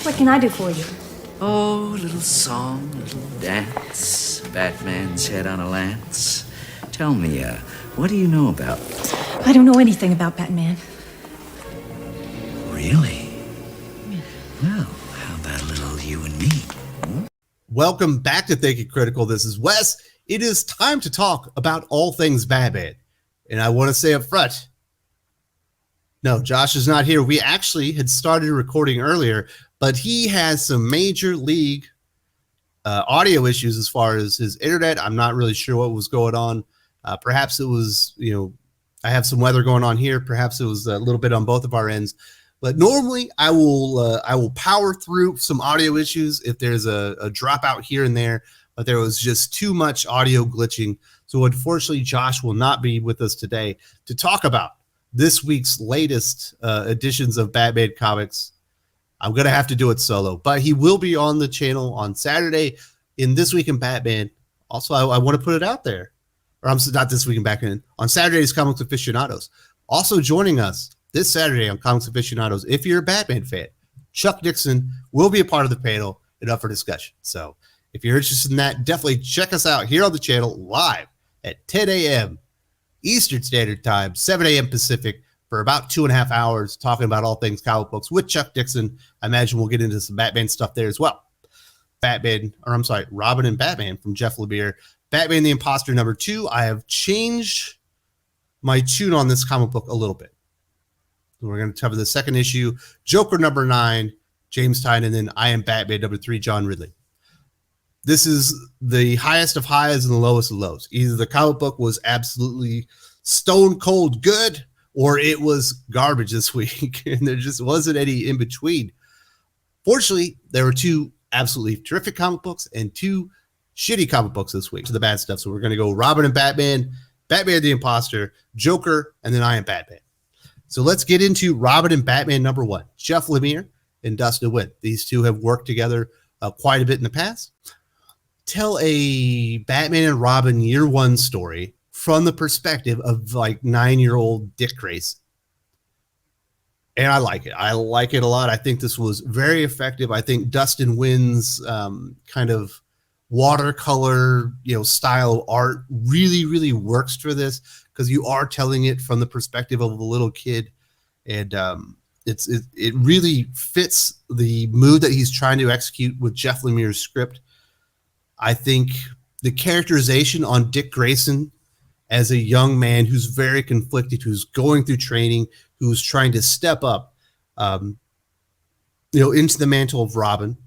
What can I do for you? Oh, little song, little dance, Batman's head on a lance. Tell me, what do you know about... I don't know anything about Batman. Really? Well, how about a little you and me? Welcome back to Think It Critical. This is Wes. It is time to talk about all things Batman. And I want to say up front, no, Josh is not here. We actually had started recording earlier, but he has some major league audio issues as far as his internet. I'm not really sure what was going on. Perhaps it was, I have some weather going on here. Perhaps it was a little bit on both of our ends. But normally I will power through some audio issues if there's a dropout here and there. But there was just too much audio glitching. So unfortunately, Josh will not be with us today to talk about this week's latest editions of Batman comics. I'm going to have to do it solo, but he will be on the channel on Saturday in This Week in Batman. Also, I want to put it out there. Or I'm not This Week in Batman. On Saturday's Comics Aficionados. Also joining us this Saturday on Comics Aficionados, if you're a Batman fan, Chuck Dixon will be a part of the panel and up for discussion. So if you're interested in that, definitely check us out here on the channel live at 10 a.m. Eastern Standard Time, 7 a.m. Pacific, for about 2.5 hours, talking about all things comic books with Chuck Dixon. I imagine we'll get into some Batman stuff there as well. Robin and Batman from Jeff Lemire. Batman the Imposter #2. I have changed my tune on this comic book a little bit. We're going to cover the second issue, Joker #9, James Tynion, and then I Am Batman #3, John Ridley. This is the highest of highs and the lowest of lows. Either the comic book was absolutely stone cold good, or it was garbage this week, and there just wasn't any in between. Fortunately, there were two absolutely terrific comic books and two shitty comic books this week. So the bad stuff. So we're going to go Robin and Batman, Batman the Imposter, Joker, and then I Am Batman. So let's get into Robin and Batman #1. Jeff Lemire and Dustin Witt. These two have worked together quite a bit in the past. Tell a Batman and Robin year one story from the perspective of like 9-year-old Dick Grayson. And I like it. I like it a lot. I think this was very effective. I think Dustin Witt's kind of watercolor, style of art really, really works for this, because you are telling it from the perspective of a little kid. And it really fits the mood that he's trying to execute with Jeff Lemire's script. I think the characterization on Dick Grayson as a young man who's very conflicted, who's going through training, who's trying to step up, into the mantle of Robin,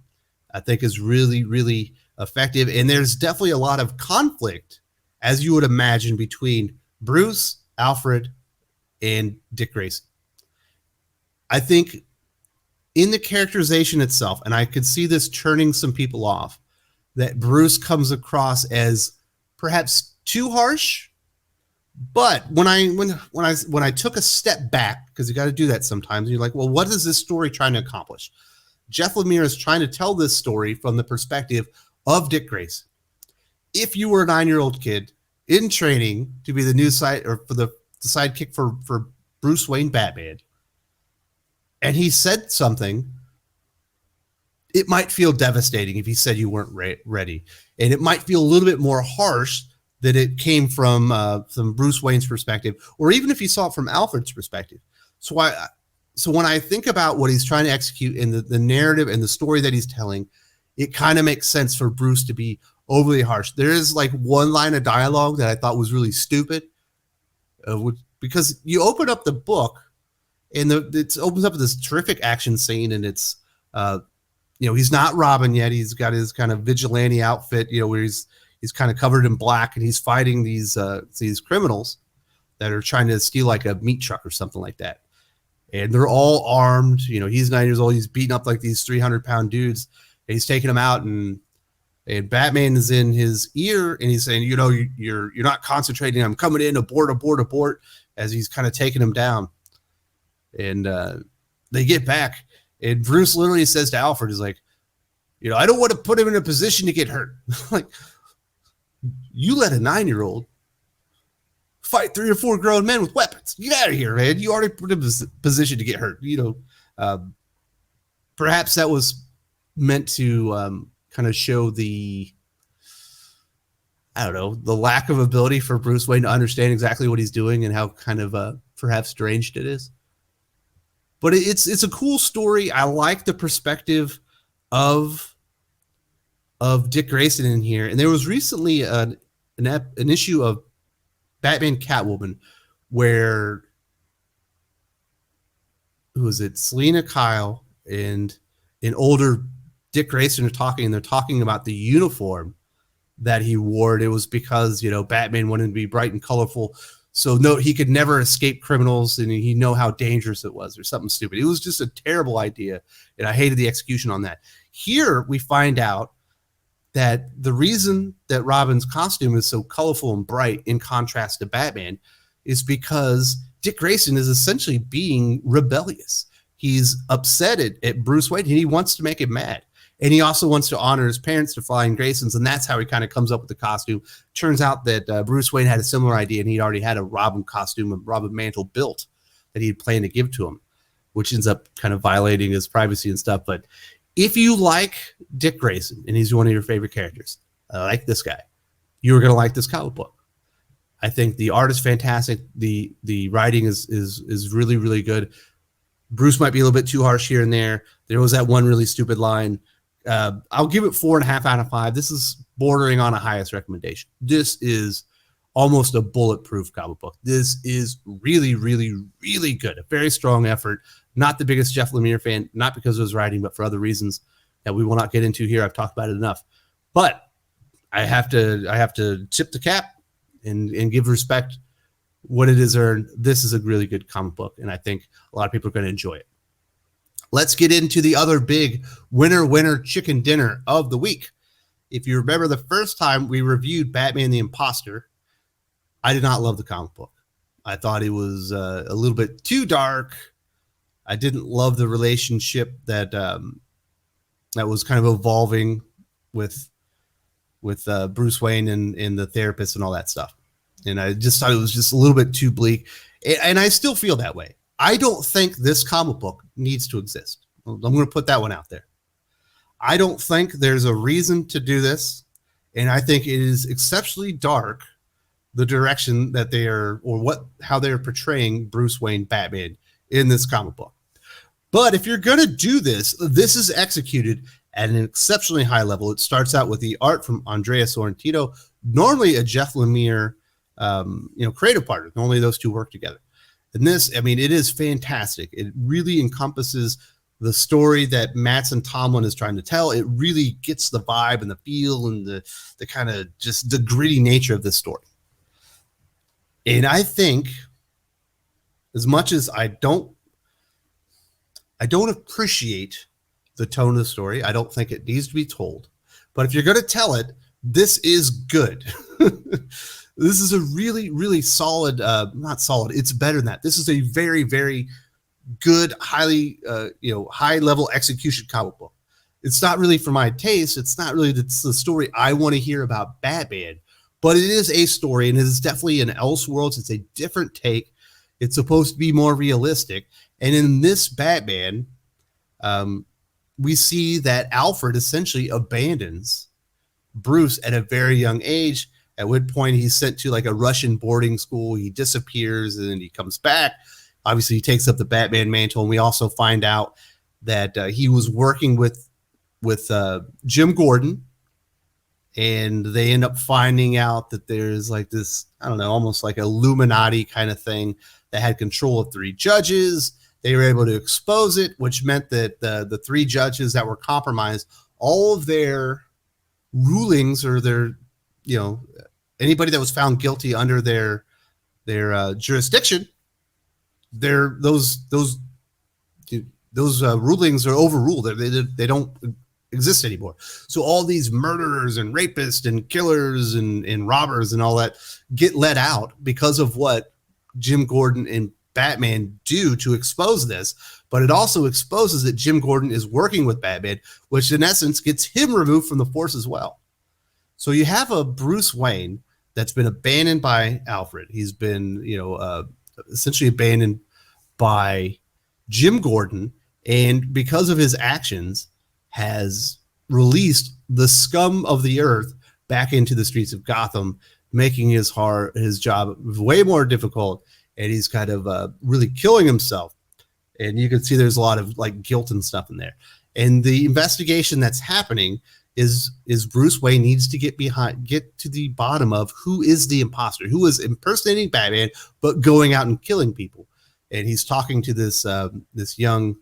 I think is really, really effective. And there's definitely a lot of conflict, as you would imagine, between Bruce, Alfred, and Dick Grayson. I think in the characterization itself, and I could see this turning some people off, that Bruce comes across as perhaps too harsh. But when I took a step back, because you got to do that sometimes, and you're like, well, what is this story trying to accomplish? Jeff Lemire is trying to tell this story from the perspective of Dick Grayson. If you were a 9-year-old kid in training to be the new side, or for the sidekick for Bruce Wayne Batman, and he said something, it might feel devastating if he said you weren't ready. And it might feel a little bit more harsh that it came from Bruce Wayne's perspective, or even if you saw it from Alfred's perspective. So when I think about what he's trying to execute in the narrative and the story that he's telling, it kind of makes sense for Bruce to be overly harsh. There is like one line of dialogue that I thought was really stupid, because you open up the book and it opens up with this terrific action scene, and it's he's not Robin yet. He's got his kind of vigilante outfit, where he's kind of covered in black, and he's fighting these criminals that are trying to steal like a meat truck or something like that. And they're all armed. He's 9 years old. He's beating up like these 300-pound dudes, and he's taking them out. And Batman is in his ear, and he's saying, you're not concentrating. I'm coming in, abort, as he's kind of taking him down. And they get back, and Bruce literally says to Alfred, he's like, I don't want to put him in a position to get hurt. Like, you let a 9-year-old fight 3 or 4 grown men with weapons. Get out of here, man. You already put him in a position to get hurt. Perhaps that was meant to kind of show the, I don't know, the lack of ability for Bruce Wayne to understand exactly what he's doing and how kind of perhaps deranged it is. But it's a cool story. I like the perspective of Dick Grayson in here. And there was recently an issue of Batman Catwoman where, who was it? Selena Kyle and an older Dick Grayson are talking, and they're talking about the uniform that he wore. And it was because, you know, Batman wanted to be bright and colorful, so no, he could never escape criminals, and he know how dangerous it was, or something stupid. It was just a terrible idea, and I hated the execution on that. Here we find out that the reason that Robin's costume is so colorful and bright in contrast to Batman is because Dick Grayson is essentially being rebellious. He's upset at Bruce Wayne, and he wants to make him mad. And he also wants to honor his parents to flying Graysons, and that's how he kind of comes up with the costume. Turns out that Bruce Wayne had a similar idea, and he'd already had a Robin costume, a Robin mantle built that he'd planned to give to him, which ends up kind of violating his privacy and stuff. But if you like Dick Grayson, and he's one of your favorite characters, like this guy, you're going to like this comic book. I think the art is fantastic. The writing is really, really good. Bruce might be a little bit too harsh here and there. There was that one really stupid line. I'll give it 4.5 out of 5. This is bordering on a highest recommendation. This is almost a bulletproof comic book. This is really, really, really good. A very strong effort. Not the biggest Jeff Lemire fan, not because of his writing, but for other reasons that we will not get into here. I've talked about it enough. But I have to tip the cap and give respect what it is earned. This is a really good comic book, and I think a lot of people are going to enjoy it. Let's get into the other big winner chicken dinner of the week. If you remember the first time we reviewed Batman the Imposter, I did not love the comic book. I thought it was a little bit too dark. I didn't love the relationship that was kind of evolving with Bruce Wayne and the therapist and all that stuff. And I just thought it was just a little bit too bleak. And I still feel that way. I don't think this comic book needs to exist. I'm going to put that one out there. I don't think there's a reason to do this. And I think it is exceptionally dark, the direction that they are, or how they're portraying Bruce Wayne Batman in this comic book. But if you're going to do this, this is executed at an exceptionally high level. It starts out with the art from Andrea Sorrentino, normally a Jeff Lemire, creative partner. Normally those two work together. And this, I mean, it is fantastic. It really encompasses the story that Mattson Tomlin is trying to tell. It really gets the vibe and the feel and the kind of just the gritty nature of this story. And I think, as much as I don't appreciate the tone of the story, I don't think it needs to be told. But if you're going to tell it, this is good. This is a really, really solid, not solid, it's better than that. This is a very, very good, highly, high level execution comic book. It's not really for my taste. It's not really the story I want to hear about Batman, but it is a story, and it is definitely an Elseworlds. It's a different take. It's supposed to be more realistic. And in this Batman, we see that Alfred essentially abandons Bruce at a very young age. At one point, he's sent to like a Russian boarding school. He disappears, and then he comes back. Obviously, he takes up the Batman mantle, and we also find out that he was working with Jim Gordon, and they end up finding out that there's like this, I don't know, almost like Illuminati kind of thing that had control of 3 judges. They were able to expose it, which meant that the 3 judges that were compromised, all of their rulings or their, anybody that was found guilty under their jurisdiction, those rulings are overruled. They don't exist anymore. So all these murderers and rapists and killers and robbers and all that get let out because of what Jim Gordon and Batman do to expose this. But it also exposes that Jim Gordon is working with Batman, which in essence gets him removed from the force as well. So you have a Bruce Wayne that's been abandoned by Alfred. He's been, essentially abandoned by Jim Gordon. And because of his actions, has released the scum of the earth back into the streets of Gotham, making his job way more difficult, and he's kind of really killing himself. And you can see there's a lot of like guilt and stuff in there. And the investigation that's happening is Bruce Wayne needs to get to the bottom of who is the imposter, who is impersonating Batman but going out and killing people. And he's talking to this young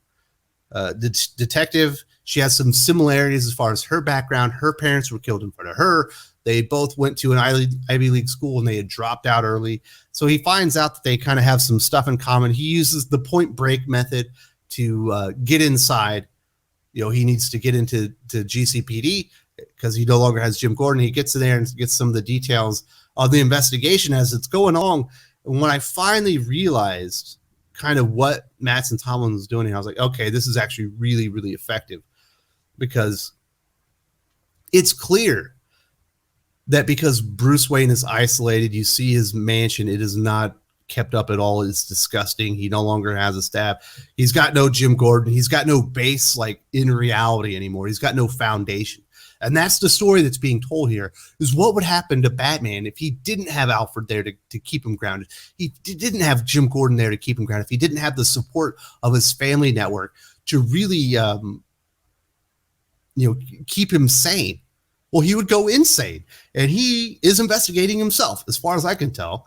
detective. She has some similarities as far as her background. Her parents were killed in front of her. They both went to an Ivy League school and they had dropped out early. So he finds out that they kind of have some stuff in common. He uses the point break method to get inside. He needs to get into GCPD because he no longer has Jim Gordon. He gets in there and gets some of the details of the investigation as it's going on. And when I finally realized kind of what Mattson Tomlin was doing, I was like, okay, this is actually really, really effective, because it's clear that because Bruce Wayne is isolated, you see his mansion, it is not kept up at all. It's disgusting. He no longer has a staff. He's got no Jim Gordon. He's got no base like in reality anymore. He's got no foundation. And that's the story that's being told here, is what would happen to Batman if he didn't have Alfred there to keep him grounded. He didn't have Jim Gordon there to keep him grounded. If he didn't have the support of his family network to really, keep him sane. Well, he would go insane. And he is investigating himself, as far as I can tell.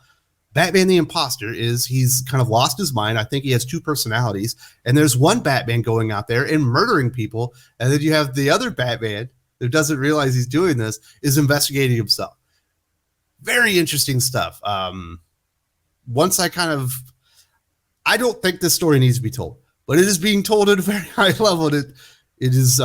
Batman the Imposter he's kind of lost his mind. I think he has two personalities. And there's one Batman going out there and murdering people. And then you have the other Batman who doesn't realize he's doing this, is investigating himself. Very interesting stuff. Once I don't think this story needs to be told, but it is being told at a very high level. It is,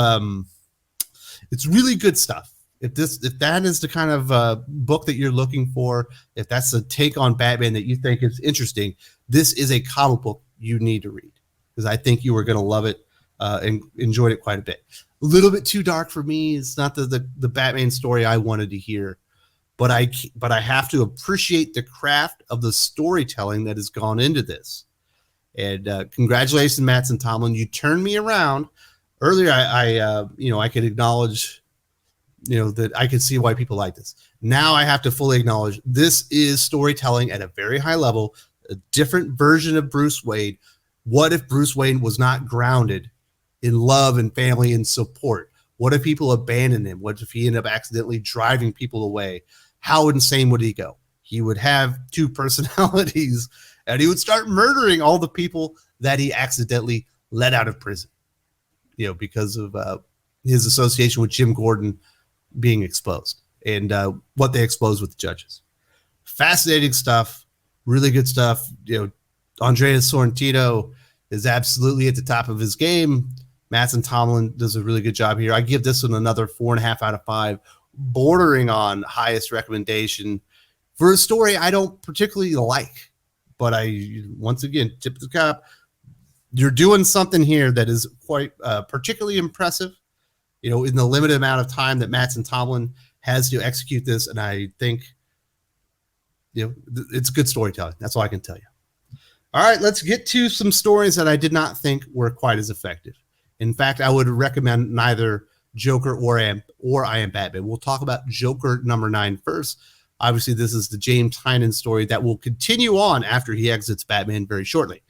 it's really good stuff. If that is the kind of book that you're looking for, if that's a take on Batman that you think is interesting, this is a comic book you need to read, because I think you are going to love it and enjoyed it quite a bit. A little bit too dark for me. It's not the Batman story I wanted to hear, but I have to appreciate the craft of the storytelling that has gone into this. And congratulations, Mattson Tomlin. You turned me around. Earlier, I could acknowledge, that I could see why people like this. Now I have to fully acknowledge this is storytelling at a very high level, a different version of Bruce Wayne. What if Bruce Wayne was not grounded in love and family and support? What if people abandoned him? What if he ended up accidentally driving people away? How insane would he go? He would have two personalities, and he would start murdering all the people that he accidentally let out of prison, because of his association with Jim Gordon being exposed, and what they exposed with the judges. Fascinating stuff, really good stuff. Andreas Sorrentino is absolutely at the top of his game. Mattson Tomlin does a really good job here. I give this one another 4.5 out of 5, bordering on highest recommendation for a story I don't particularly like. But once again, tip the cap. You're doing something here that is quite particularly impressive, in the limited amount of time that Mattson Tomlin has to execute this. And I think, it's good storytelling. That's all I can tell you. All right, let's get to some stories that I did not think were quite as effective. In fact, I would recommend neither Joker or I Am Batman. We'll talk about Joker number 9 first. Obviously, this is the James Tynion story that will continue on after he exits Batman very shortly.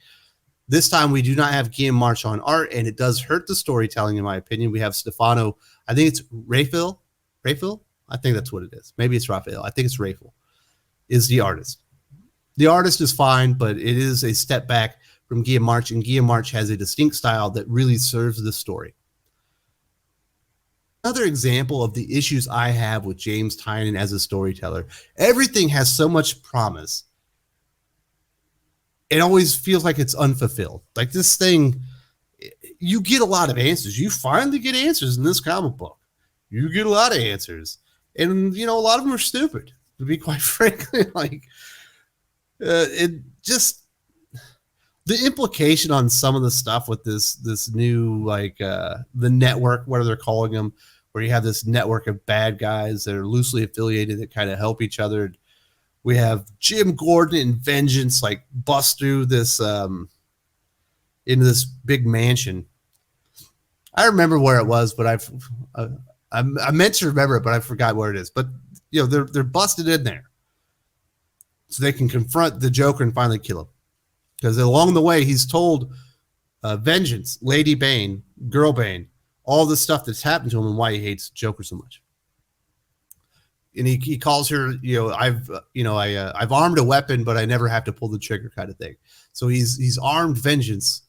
This time, we do not have Guillaume March on art, and it does hurt the storytelling, in my opinion. We have Stefano, I think it's Raphael? I think that's what it is. Maybe it's Raphael. I think it's Raphael, is the artist. The artist is fine, but it is a step back from Guillaume March, and Guillaume March has a distinct style that really serves the story. Another example of the issues I have with James Tynion as a storyteller. Everything has so much promise. It always feels like it's unfulfilled. Like this thing, you get a lot of answers. You finally get answers in this comic book. You get a lot of answers. And, a lot of them are stupid, to be quite frankly. It just... The implication on some of the stuff with this new, the network, what they're calling them, where you have this network of bad guys that are loosely affiliated that kind of help each other. We have Jim Gordon and Vengeance bust through this into this big mansion. I remember where it was, but I meant to remember it, but I forgot where it is. But they're busted in there, so they can confront the Joker and finally kill him. Because along the way, he's told Vengeance, Lady Bane, Girl Bane, all the stuff that's happened to him and why he hates Joker so much. And he calls her, I've armed a weapon, but I never have to pull the trigger, kind of thing. So he's armed Vengeance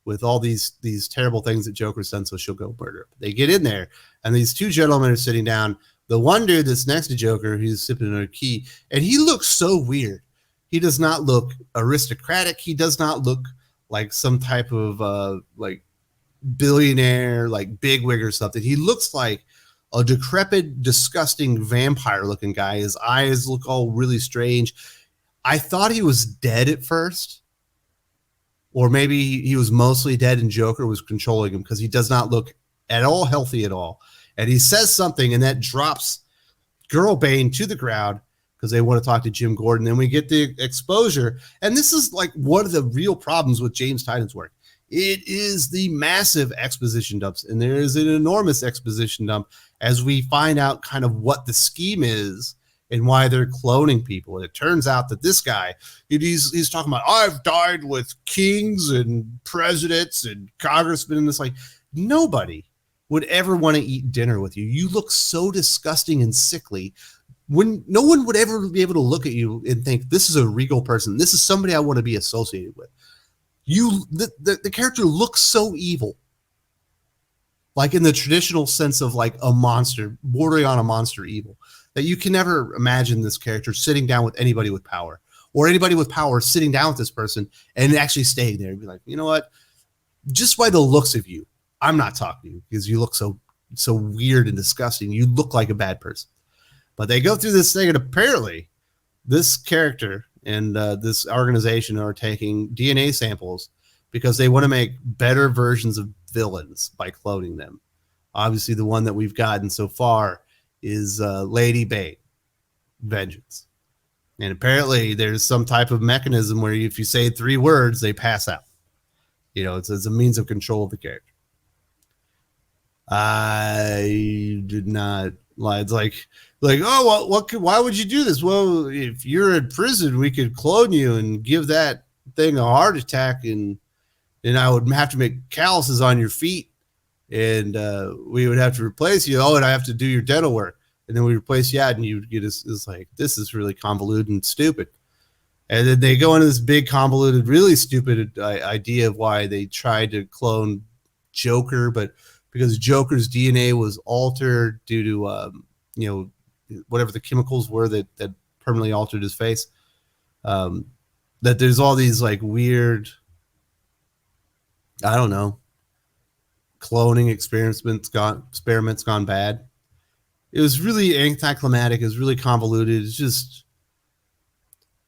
with all these terrible things that Joker's done, so she'll go murder him. They get in there, and these two gentlemen are sitting down. The one dude that's next to Joker, he's sipping a key, and he looks so weird. He does not look aristocratic. He does not look like some type of like billionaire, like bigwig or something. He looks like a decrepit, disgusting vampire-looking guy. His eyes look all really strange. I thought he was dead at first, or maybe he was mostly dead and Joker was controlling him, because he does not look at all healthy at all. And he says something, and that drops Girl Bane to the ground because they want to talk to Jim Gordon. Then we get the exposure, and this is like one of the real problems with James Tynion's work. It is the massive exposition dumps, and there is an enormous exposition dump as we find out kind of what the scheme is and why they're cloning people. And it turns out that this guy, he's talking about, I've dined with kings and presidents and congressmen, and it's like, nobody would ever want to eat dinner with you. You look so disgusting and sickly. When no one would ever be able to look at you and think, this is a regal person. This is somebody I want to be associated with. The character looks so evil, like in the traditional sense of like a monster, bordering on a monster evil, that you can never imagine this character sitting down with anybody with power, or anybody with power sitting down with this person and actually staying there and be like, you know what? Just by the looks of you, I'm not talking to you because you look so weird and disgusting. You look like a bad person. But they go through this thing, and apparently this character and this organization are taking DNA samples because they want to make better versions of villains by cloning them. Obviously, the one that we've gotten so far is Lady Bane, Vengeance. And apparently there's some type of mechanism where if you say 3 words, they pass out. It's a means of control of the character. I did not lie. It's like, oh, well, why would you do this? Well, if you're in prison, we could clone you and give that thing a heart attack, and I would have to make calluses on your feet, and we would have to replace you. Oh, and I have to do your dental work, and then we replace you, and you get us. It's like, this is really convoluted and stupid. And then they go into this big, convoluted, really stupid idea of why they tried to clone Joker, but because Joker's DNA was altered due to, whatever the chemicals were that permanently altered his face, that there's all these like weird, I don't know, cloning experiments gone bad. It was really anticlimactic. It was really convoluted. It's just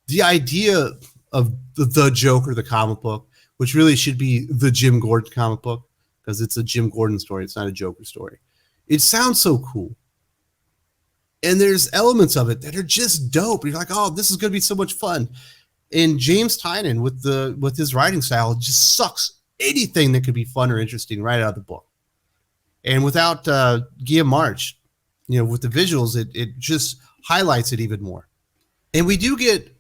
the idea of the Joker, the comic book, which really should be the Jim Gordon comic book, because it's a Jim Gordon story. It's not a Joker story. It sounds so cool. And there's elements of it that are just dope. You're like, oh, this is going to be so much fun. And James Tynion, with his writing style, just sucks anything that could be fun or interesting right out of the book. And without Guillaume March, with the visuals, it just highlights it even more. And we do get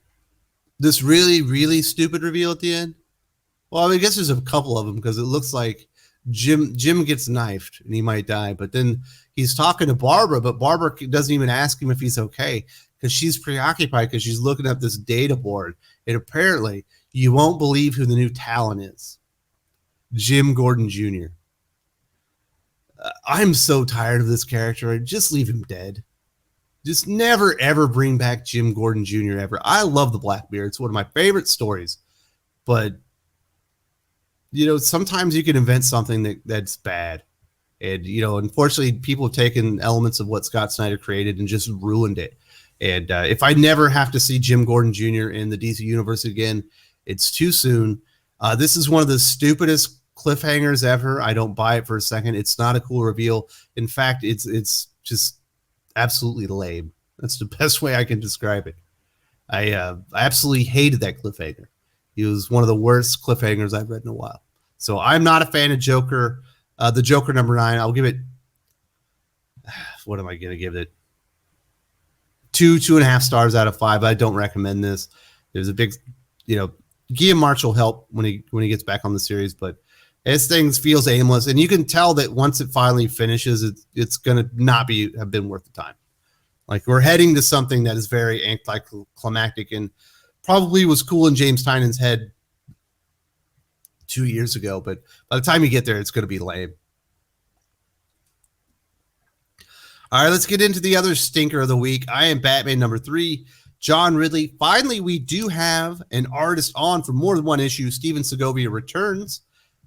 this really, really stupid reveal at the end. Well, I guess there's a couple of them, because it looks like Jim gets knifed and he might die, but then he's talking to Barbara, but Barbara doesn't even ask him if he's okay, because she's preoccupied because she's looking at this data board. And apparently you won't believe who the new Talon is. Jim Gordon Jr. I'm so tired of this character. Just leave him dead. Just never, ever bring back Jim Gordon Jr. ever. I love the Blackbeard. It's one of my favorite stories, but sometimes you can invent something that's bad. And, unfortunately, people have taken elements of what Scott Snyder created and just ruined it. And if I never have to see Jim Gordon Jr. in the DC Universe again, it's too soon. This is one of the stupidest cliffhangers ever. I don't buy it for a second. It's not a cool reveal. In fact, it's just absolutely lame. That's the best way I can describe it. I absolutely hated that cliffhanger. He was one of the worst cliffhangers I've read in a while. So I'm not a fan of Joker. The Joker number 9, I'll give it. What am I going to give it? 2.5 stars out of 5. I don't recommend this. There's a big, Guillaume March will help when he gets back on the series, but this thing feels aimless, and you can tell that once it finally finishes, it's going to not have been worth the time. Like, we're heading to something that is very anticlimactic and probably was cool in James Tynan's head 2 years ago, but by the time you get there, it's going to be lame. All right, let's get into the other stinker of the week. I Am Batman number 3, John Ridley. Finally, we do have an artist on for more than one issue. Steven Segovia returns,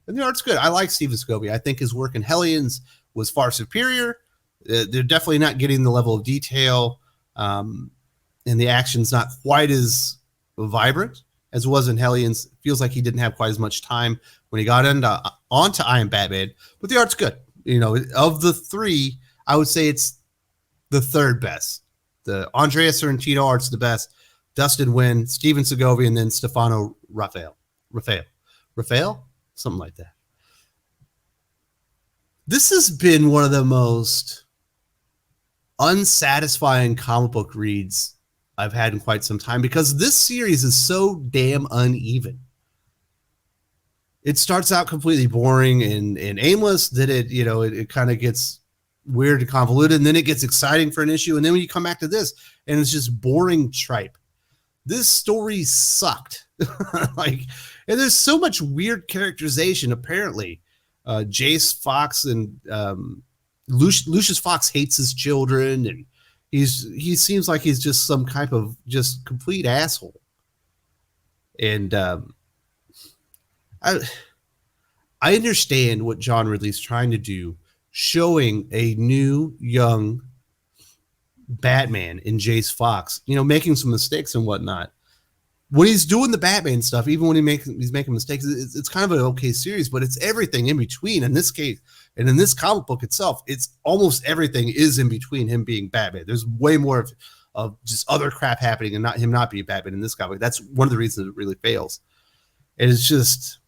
and the art's good. I like Steven Segovia. I think his work in Hellions was far superior. They're definitely not getting the level of detail, and the action's not quite as vibrant as it was in Hellions. It feels like he didn't have quite as much time when he got onto I Am Batman, but the art's good. Of the 3, I would say it's the third best. The Andrea Sorrentino art's the best. Dustin Nguyen, Steven Segovia, and then Stefano Raphael, something like that. This has been one of the most unsatisfying comic book reads I've had in quite some time, because this series is so damn uneven. It starts out completely boring and aimless. Then it kind of gets weird and convoluted, and then it gets exciting for an issue, and then when you come back to this, and it's just boring tripe. This story sucked. And there's so much weird characterization. Apparently, Jace Fox and Lucius Fox hates his children, and he seems like he's just some type of just complete asshole. And I understand what John Ridley's trying to do, showing a new young Batman in Jace Fox, making some mistakes and whatnot. When he's doing the Batman stuff, even when he's making mistakes, it's kind of an okay series, but it's everything in between. In this case, and in this comic book itself, it's almost everything is in between him being Batman. There's way more of just other crap happening and not him not being Batman in this comic. That's one of the reasons it really fails. And it's just,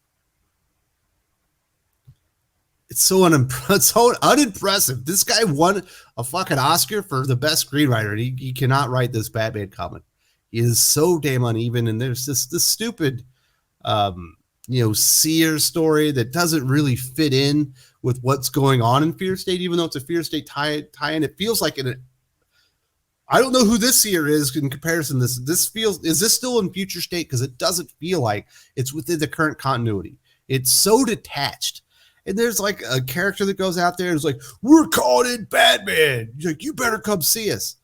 it's so unimpressive. This guy won a fucking Oscar for the best screenwriter, and he cannot write this Batman comic. He is so damn uneven, and there's this stupid, Seer story that doesn't really fit in with what's going on in Fear State, even though it's a Fear State tie-in. It feels like I don't know who this Seer is in comparison. Is this still in Future State? Because it doesn't feel like it's within the current continuity. It's so detached. And there's like a character that goes out there and is like, "We're calling in Batman." He's like, "You better come see us."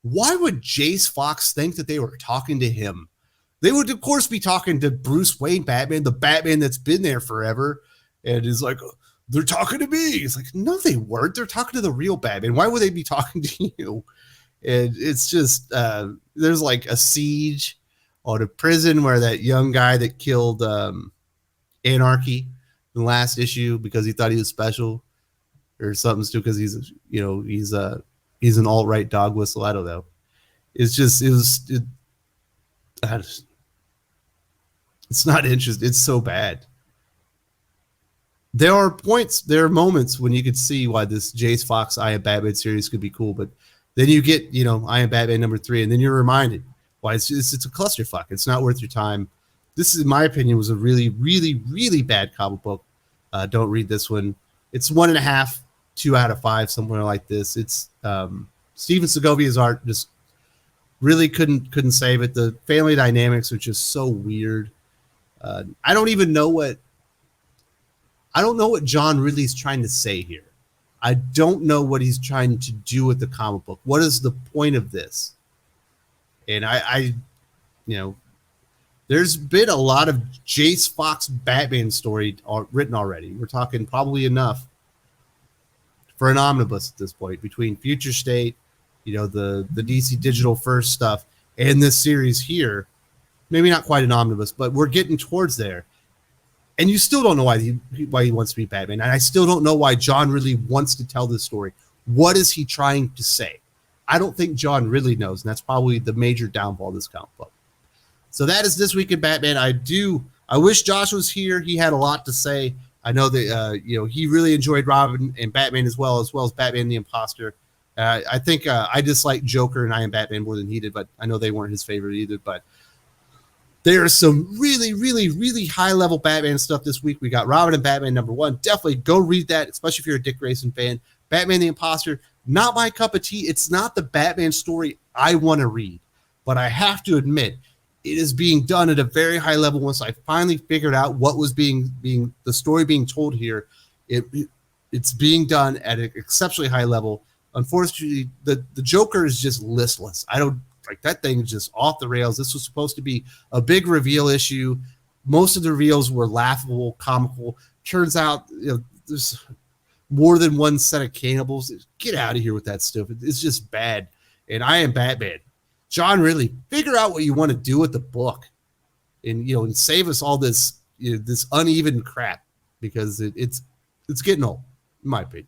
Why would Jace Fox think that they were talking to him? They would, of course, be talking to Bruce Wayne Batman, the Batman that's been there forever. And is like, "They're talking to me." It's like, no, they weren't. They're talking to the real Batman. Why would they be talking to you? And it's just, there's like a siege on a prison where that young guy that killed Anarchy in the last issue because he thought he was special or something, still because he's an alt-right dog whistle. I don't know. It's not interesting. It's so bad. There are moments when you could see why this Jace Fox I Am Batman series could be cool, but then you get, I Am Batman number 3, and then you're reminded why it's a clusterfuck. It's not worth your time. This, in my opinion, was a really, really, really bad comic book. Don't read this one. It's 1.5, 2 out of 5, somewhere like this. It's Steven Segovia's art just really couldn't save it. The family dynamics are just so weird. I don't know what John Ridley's trying to say here. I don't know what he's trying to do with the comic book. What is the point of this? And I there's been a lot of Jace Fox Batman story written already. We're talking probably enough for an omnibus at this point, between Future State, the DC Digital First stuff, and this series here. Maybe not quite an omnibus, but we're getting towards there. And you still don't know why he wants to be Batman. And I still don't know why John Ridley wants to tell this story. What is he trying to say? I don't think John Ridley knows, and that's probably the major downfall of this comic book. So that is This Week in Batman. I wish Josh was here. He had a lot to say. I know that he really enjoyed Robin and Batman as well as Batman the Imposter. I think I dislike Joker and I Am Batman more than he did, but I know they weren't his favorite either. But there is some really, really, really high level Batman stuff this week. We got Robin and Batman #1. Definitely go read that, especially if you're a Dick Grayson fan. Batman the Imposter, not my cup of tea. It's not the Batman story I want to read, but I have to admit, it is being done at a very high level. Once I finally figured out what was being the story being told here, it's being done at an exceptionally high level. Unfortunately, the Joker is just listless. I don't like that thing is just off the rails. This was supposed to be a big reveal issue. Most of the reveals were laughable, comical. Turns out, there's more than one set of cannibals. Get out of here with that stuff. It's just bad. And I Am Batman. John Ridley, figure out what you want to do with the book, and save us all this this uneven crap, because it's getting old, in my opinion.